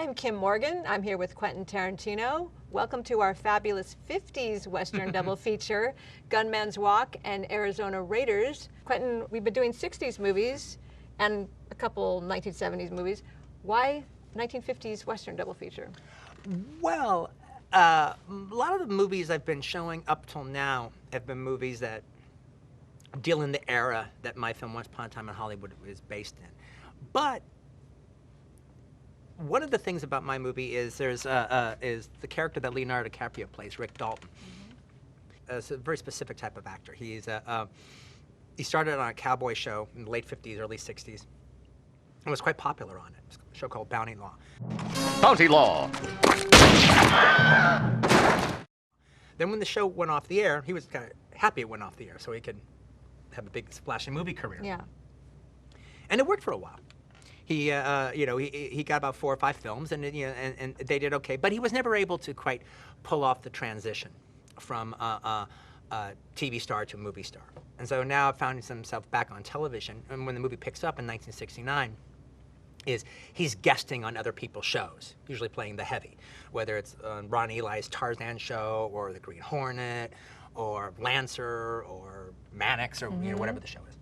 I'm Kim Morgan. I'm here with Quentin Tarantino. Welcome to our fabulous 50s Western double feature, Gunman's Walk and Arizona Raiders. Quentin, we've been doing 60s movies and a couple 1970s movies. Why 1950s Western double feature? Well, a lot of the movies I've been showing up till now have been movies that deal in the era that my film Once Upon a Time in Hollywood is based in. But one of the things about my movie is is the character that Leonardo DiCaprio plays, Rick Dalton. It's a very specific type of actor. He started on a cowboy show in the late 50s, early 60s, and was quite popular on it. It was a show called Bounty Law. Bounty Law. Then when the show went off the air, he was kind of happy it went off the air so he could have a big splashy movie career. Yeah. And it worked for a while. He got about 4 or 5 films, and and they did okay. But he was never able to quite pull off the transition from TV star to movie star. And so now found himself back on television. And when the movie picks up in 1969, he's guesting on other people's shows, usually playing the heavy, whether it's Ron Eli's Tarzan show or The Green Hornet or Lancer or Mannix or whatever the show is.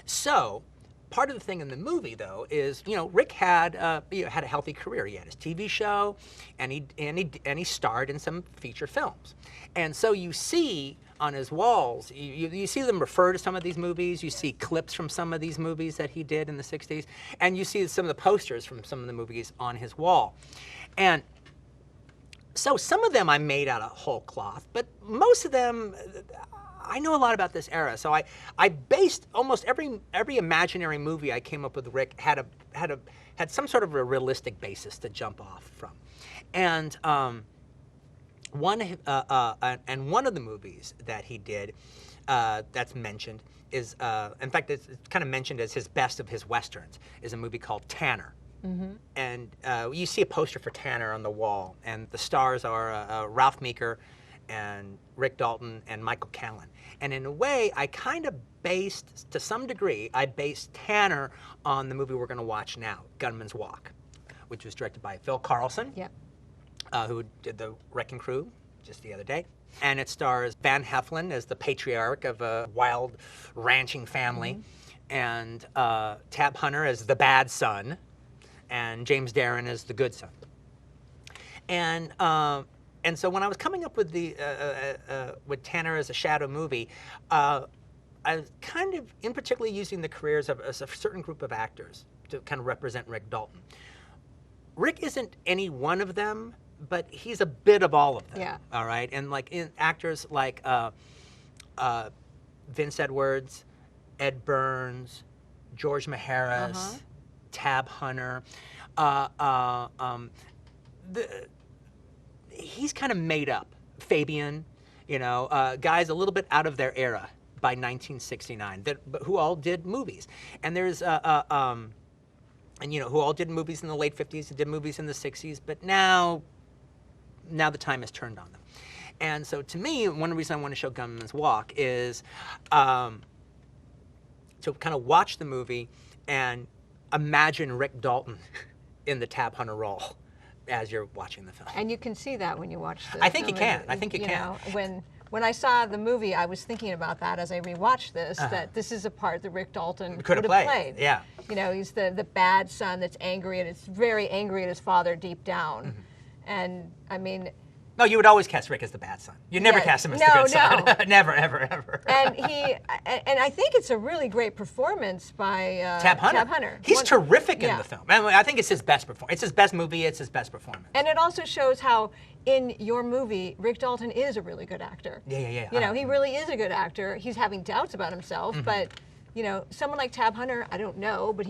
So part of the thing in the movie, though, is Rick had had a healthy career. He had his TV show, and he starred in some feature films. And so you see on his walls, you see them refer to some of these movies. You see clips from some of these movies that he did in the 60s, and you see some of the posters from some of the movies on his wall. And so some of them I made out of whole cloth, but most of them, I know a lot about this era, so I based almost every imaginary movie I came up with. Rick had some sort of a realistic basis to jump off from, and one of the movies that he did that's mentioned is, in fact, it's kind of mentioned as his best of his westerns, is a movie called Tanner. And you see a poster for Tanner on the wall, and the stars are Ralph Meeker and Rick Dalton and Michael Callan. And in a way, I kind of based, to some degree, I based Tanner on the movie we're going to watch now, Gunman's Walk, which was directed by Phil Carlson, who did The Wrecking Crew just the other day. And it stars Van Heflin as the patriarch of a wild ranching family, and Tab Hunter as the bad son, and James Darren as the good son. And so when I was coming up with with Tanner as a shadow movie, I was kind of in particularly using the careers of a certain group of actors to kind of represent Rick Dalton. Rick isn't any one of them, but he's a bit of all of them. Yeah. All right, and like actors like Vince Edwards, Ed Burns, George Maharis, Tab Hunter. He's kind of made up. Fabian, guys a little bit out of their era by 1969, but who all did movies. And there's who all did movies in the late 50s and did movies in the 60s, but now the time has turned on them. And so to me, one reason I want to show Gunman's Walk is to kind of watch the movie and imagine Rick Dalton in the Tab Hunter role as you're watching the film. And you can see that when you watch the I think film. you can. I think you can. When I saw the movie, I was thinking about that as I rewatched this, that this is a part that Rick Dalton could have played. Yeah. He's the bad son that's angry, and it's very angry at his father deep down. And I mean, no, you would always cast Rick as the bad son. You'd never cast him as the good son. Never, ever, ever. And I think it's a really great performance by Tab Hunter. He's terrific in the film. I think it's his best performance. It's his best movie. It's his best performance. And it also shows how in your movie, Rick Dalton is a really good actor. Yeah. He really is a good actor. He's having doubts about himself, but someone like Tab Hunter, I don't know, but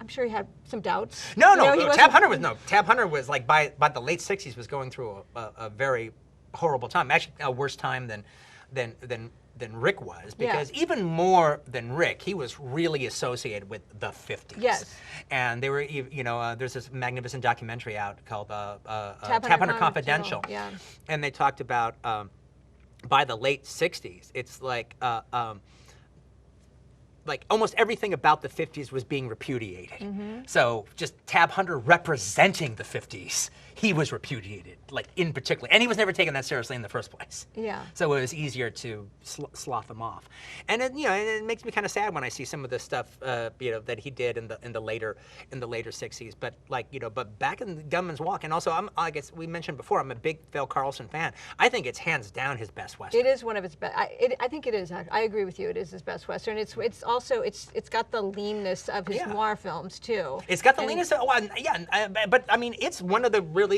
I'm sure he had some doubts. No, Tab Hunter was like by the late 60s was going through a very horrible time. Actually, a worse time than Rick was, because even more than Rick, he was really associated with the 50s. Yes. And they were, there's this magnificent documentary out called Tab Hunter Confidential. Yeah. And they talked about by the late 60s, it's like like almost everything about the 50s was being repudiated. So just Tab Hunter representing the 50s, he was repudiated, like in particular. And he was never taken that seriously in the first place. Yeah. So it was easier to slough him off. And it, it makes me kind of sad when I see some of the stuff, that he did in the later 60s. But but back in Gunman's Walk, and also I guess we mentioned before, I'm a big Phil Carlson fan. I think it's hands down his best Western. It is one of his best. I think it is. I agree with you. It is his best Western. It's also it's got the leanness of his noir films too. It's got the leanness. But I mean, it's one of the really.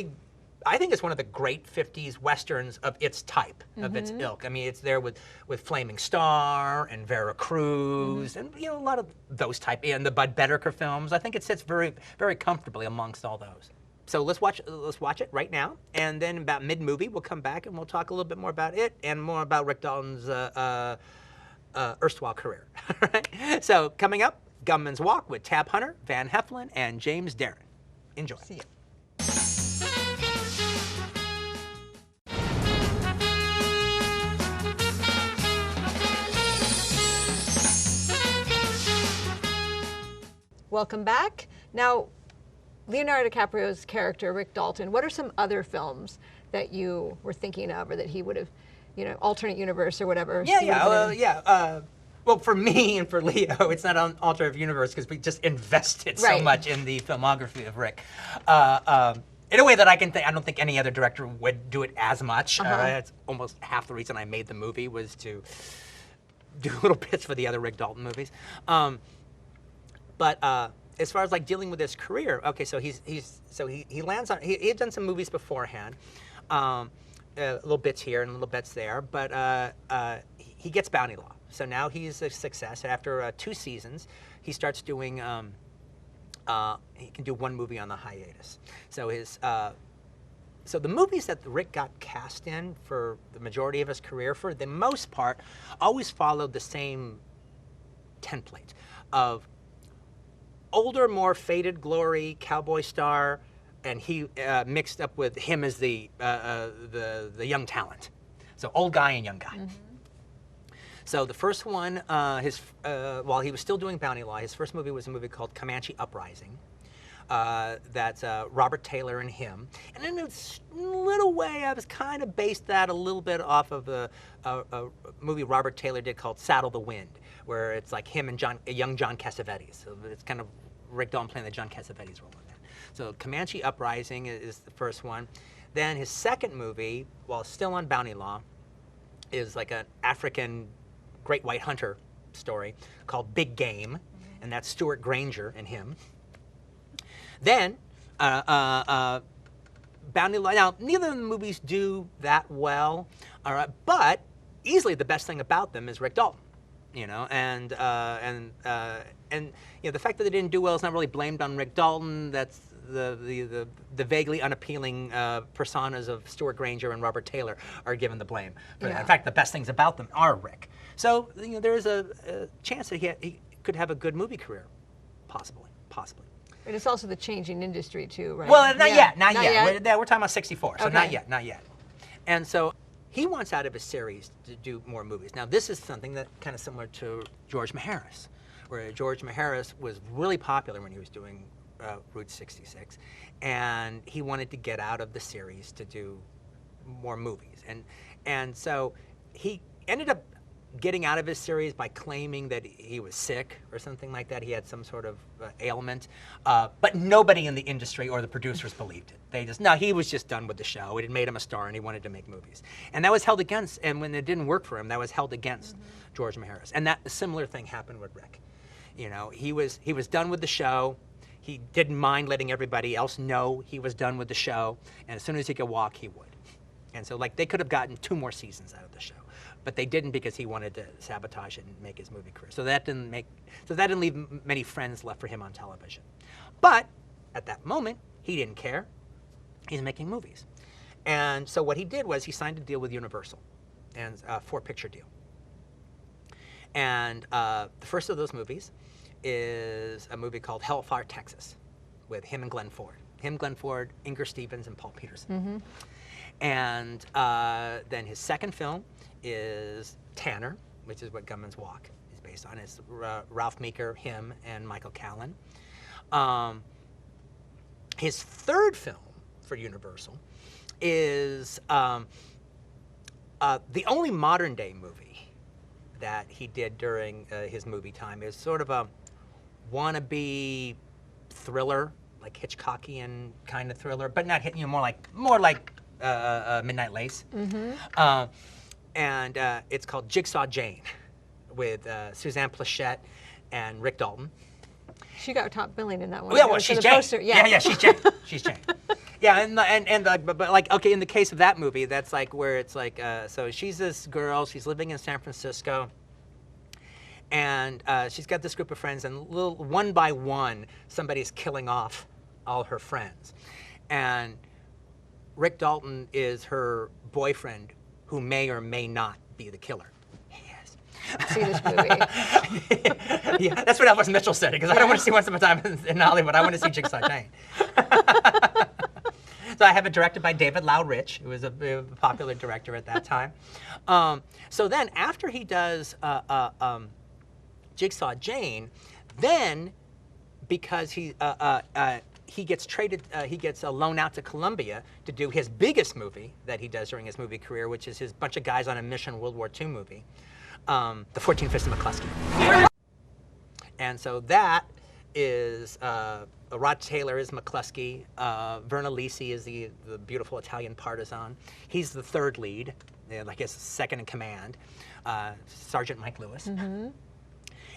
I think it's one of the great 50s Westerns of its type, of its ilk. I mean, it's there with Flaming Star and Vera Cruz and a lot of those type, and the Bud Bedecker films. I think it sits very, very comfortably amongst all those. So let's watch it right now, and then about mid-movie we'll come back and we'll talk a little bit more about it and more about Rick Dalton's erstwhile career. Right? So coming up, Gunman's Walk with Tab Hunter, Van Heflin, and James Darren. Enjoy. See you. Welcome back. Now, Leonardo DiCaprio's character, Rick Dalton, what are some other films that you were thinking of, or that he would have, alternate universe or whatever? Well, for me and for Leo, it's not an alternate universe because we just invested so much in the filmography of Rick. In a way that I don't think any other director would do it as much. It's almost half the reason I made the movie was to do little bits for the other Rick Dalton movies. But as far as like dealing with his career, okay, so he lands on he had done some movies beforehand, little bits here and little bits there, but he gets Bounty Law. So now he's a success. After 2 seasons, he starts doing. He can do 1 movie on the hiatus. So so the movies that Rick got cast in for the majority of his career, for the most part, always followed the same template of older, more faded glory cowboy star, and he mixed up with him as the young talent. So old guy and young guy. So the first one, while he was still doing Bounty Law, his first movie was a movie called Comanche Uprising. That's Robert Taylor and him. And in a little way, I was kind of based that a little bit off of a movie Robert Taylor did called Saddle the Wind, where it's like him and young John Cassavetes. So it's kind of Rick Dalton playing the John Cassavetes role in that. So Comanche Uprising is the first one. Then his second movie, while still on Bounty Law, is like an African great white hunter story called Big Game, and that's Stuart Granger and him. Then, Bounty Law. Now, neither of the movies do that well, all right, but easily the best thing about them is Rick Dalton, and the fact that they didn't do well is not really blamed on Rick Dalton. That's the vaguely unappealing personas of Stuart Granger and Robert Taylor are given the blame. But in fact, the best things about them are Rick. So there is a chance that he could have a good movie career, possibly. And it's also the changing industry too, right? Well, not yet. We're talking about 64, so not yet. And so he wants out of his series to do more movies. Now, this is something that kind of similar to George Maharis, where George Maharis was really popular when he was doing Route 66, and he wanted to get out of the series to do more movies. And so he ended up getting out of his series by claiming that he was sick or something like that. He had some sort of ailment, but nobody in the industry or the producers believed it. They just, no, he was just done with the show. It had made him a star and he wanted to make movies. And that was held against, and when it didn't work for him, that was held against George Maharis. And that a similar thing happened with Rick. He was done with the show. He didn't mind letting everybody else know he was done with the show, and as soon as he could walk, he would. And so, they could have gotten 2 more seasons out of the show, but they didn't because he wanted to sabotage it and make his movie career. So that didn't leave many friends left for him on television. But at that moment, he didn't care. He's making movies, and so what he did was he signed a deal with Universal, and a 4-picture deal. And the first of those movies is a movie called Hellfire, Texas, with him and Glenn Ford. Glenn Ford, Inger Stevens, and Paul Peterson. And then his second film is Tanner, which is what Gunman's Walk is based on. It's Ralph Meeker, him, and Michael Callan. His third film for Universal is the only modern day movie that he did during his movie time. Is sort of a wannabe thriller, like Hitchcockian kind of thriller, but not more like Midnight Lace. And it's called Jigsaw Jane, with Suzanne Pleshette and Rick Dalton. She got top billing in that one. Yeah, well, she's Jane. Yeah, she's Jane. She's Jane. Yeah, but like, okay, in the case of that movie, that's like where it's like, so she's this girl, she's living in San Francisco, and she's got this group of friends, and one by one, somebody's killing off all her friends. And Rick Dalton is her boyfriend, who may or may not be the killer. See this movie. Yeah, that's what Elvis Mitchell said, because I don't want to see Once Upon a Time in Hollywood. I want to see Jigsaw Jane. So I have it directed by David Lau Rich, who was a popular director at that time. So then, after he does Jigsaw Jane, then because he gets traded, he gets a loan out to Columbia to do his biggest movie that he does during his movie career, which is his Bunch of Guys on a Mission World War II movie. The 14 Fists of McCluskey. And so that is, Rod Taylor is McCluskey, Verna Lisi is the beautiful Italian partisan. He's the third lead, like his second in command, Sergeant Mike Lewis. And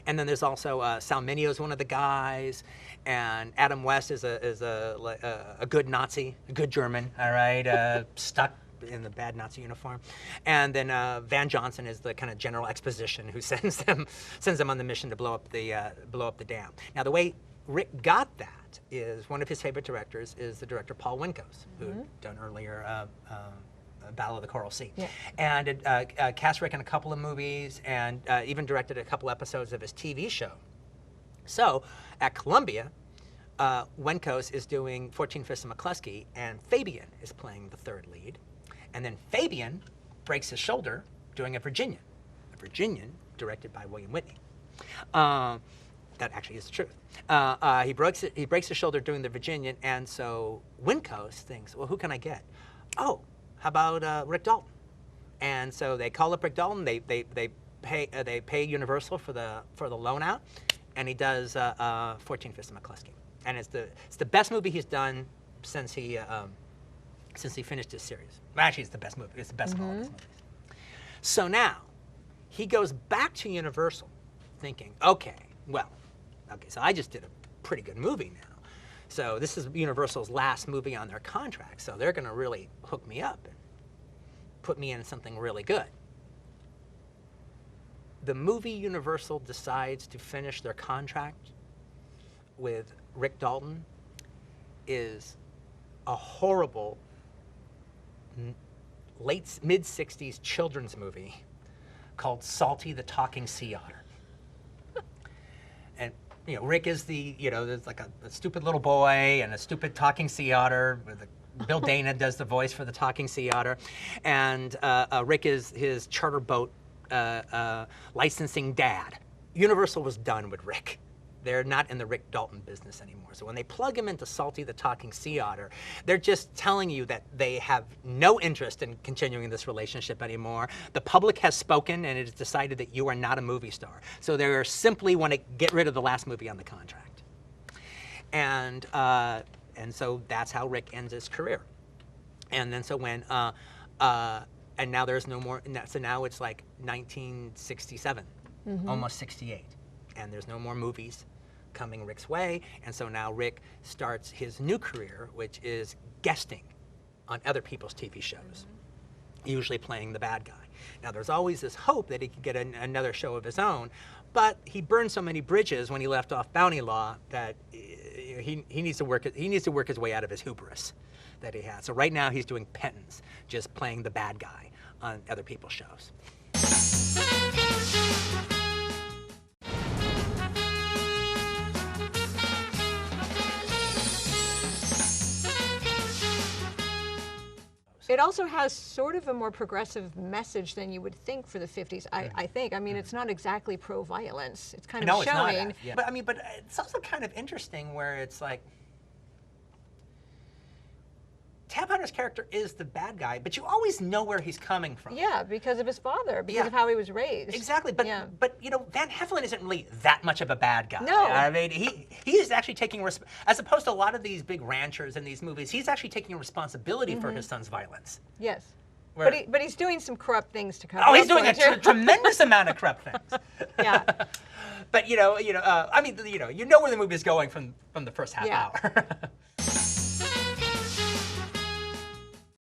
then there's also Sal Mineo is one of the guys, and Adam West is a good Nazi, a good German, all right, stuck in the bad Nazi uniform. And then Van Johnson is the kind of general exposition who sends them on the mission to blow up the dam. Now, the way Rick got that is one of his favorite directors is the director Paul Winkos, who'd done earlier Battle of the Coral Sea. Yeah. And it cast Rick in a couple of movies, and even directed a couple episodes of his TV show. So at Columbia, Winkos is doing 14 Fists of McCluskey, and Fabian is playing the third lead. And then Fabian breaks his shoulder doing a Virginian directed by William Whitney. That actually is the truth. He breaks his shoulder doing the Virginian, and so Winkos thinks, well, who can I get? Oh, how about Rick Dalton? And so they call up Rick Dalton. They pay Universal for the loan out, and he does 14 Fists of McCluskey. And it's the best movie he's done since he finished his series. Actually, it's the best movie. It's the best of all of his movies. So now, he goes back to Universal thinking, okay, so I just did a pretty good movie now. So this is Universal's last movie on their contract, so they're going to really hook me up and put me in something really good. The movie Universal decides to finish their contract with Rick Dalton is a horrible mid-60s children's movie called Salty the Talking Sea Otter. And Rick is there's like a stupid little boy and a stupid talking sea otter. Bill Dana does the voice for the talking sea otter, and Rick is his charter boat licensing dad. Universal was done with Rick. They're not in the Rick Dalton business anymore. So when they plug him into Salty the Talking Sea Otter, they're just telling you that they have no interest in continuing this relationship anymore. The public has spoken, and it has decided that you are not a movie star. So they simply want to get rid of the last movie on the contract. And so that's how Rick ends his career. And then so when, and now there's no more, so now it's like 1967, almost 68. And there's no more movies coming Rick's way, and so now Rick starts his new career, which is guesting on other people's TV shows, usually playing the bad guy. Now, there's always this hope that he could get another show of his own, but he burned so many bridges when he left off Bounty Law that he needs to work his way out of his hubris that he has. So right now he's doing penance, just playing the bad guy on other people's shows. it also has sort of a more progressive message than you would think for the 50s, I think. I mean, it's not exactly pro-violence. It's kind of showing. It's not. Yeah. But I mean, but it's also kind of interesting where it's like, Tab Hunter's character is the bad guy, but you always know where he's coming from. Yeah, because of his father, because of how he was raised. Exactly, but you know, Van Heflin isn't really that much of a bad guy. No. I mean, he is actually taking as opposed to a lot of these big ranchers in these movies, he's actually taking responsibility for his son's violence. Yes. Where, But he's doing some corrupt things to cover oh, up he's doing for a it, too. tremendous amount of corrupt things. Yeah. But you know, I mean, you know where the movie is going from the first half hour.